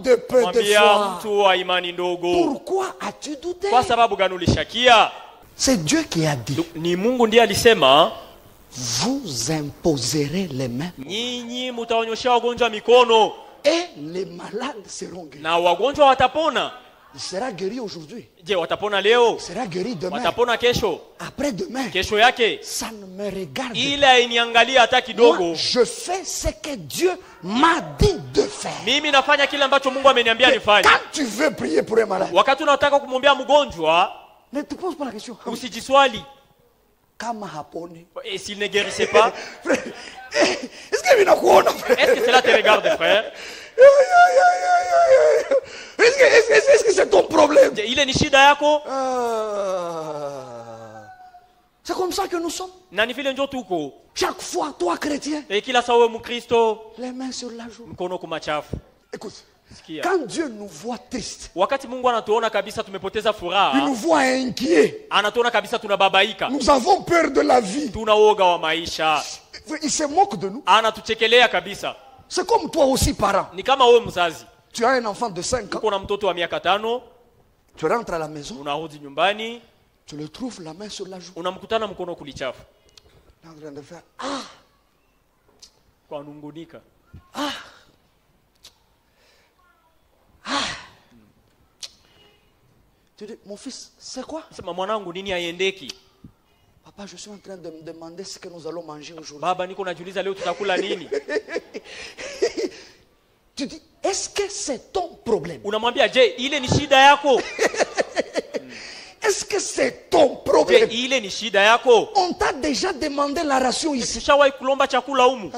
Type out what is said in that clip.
homme de peu de foi, mtu wa imani ndogo, pourquoi as-tu douté? kwa sababu gani ulishakia? C'est Dieu qui a dit, Ni Mungu ndiye alisema, vous imposerez les mains nyinyi mtaonyesha wagonjwa mikono et les malades seront guéris. na wagonjwa watapona. Il sera guéri aujourd'hui. Je, watapona leo? Il sera guéri demain. Watapona kesho? Après-demain. Kesho yake? Ça ne me regarde pas. Ila iniangalia hata kidogo. Moi, je fais ce que Dieu m'a dit de faire. Mimi nafanya kile ambacho Mungu ameniambia nifanye. Quand tu veux prier pour un malade, Wakati unataka kumwombea mgonjwa, ne te pose pas la question. usijiswali Kama haponi. et s'il ne guérissait pas. Est-ce que vinakuona? Est-ce que cela te regarde, frère? Est-ce que c'est ton problème? Je, ile ni shida yako? C'est comme ça que nous sommes. Na ni vile ndio tuko. Chaque fois, toi chrétien, Kila saa wewe Mkristo, les mains sur la joue. mkono kumachafu. Écoute, Sikia. quand Dieu nous voit tristes, Wakati Mungu anatuona kabisa tumepoteza il furaha, nous voit inquiets, anatuona kabisa tunababaika, nous avons peur de la vie, tuna uoga wa maisha, il se moque de nous. anatuchekelea kabisa. C'est comme toi aussi, parent. Ni kama wewe mzazi, Tu as un enfant de 5 ans, uko na mtoto wa miaka 5, tu rentres à la maison, unarudi nyumbani, tu le trouves la main sur la joue. unamkutana mkono kulichafu, Il est en train de faire, ah, kwa nungunika. tu dis, mon fils, c'est quoi? Sema mwanangu, nini haiendeki? Papa, je suis en train de me demander ce que nous allons manger aujourd'hui. Baba, niko najiuliza leo tutakula nini? Tu dis, est-ce que c'est ton problème? Unamwambia, je, ile ni shida yako? Est-ce que c'est ton Je, problème? ile ni shida yako? On t'a déjà demandé la ration ici. Tushawahi kulomba chakula humu?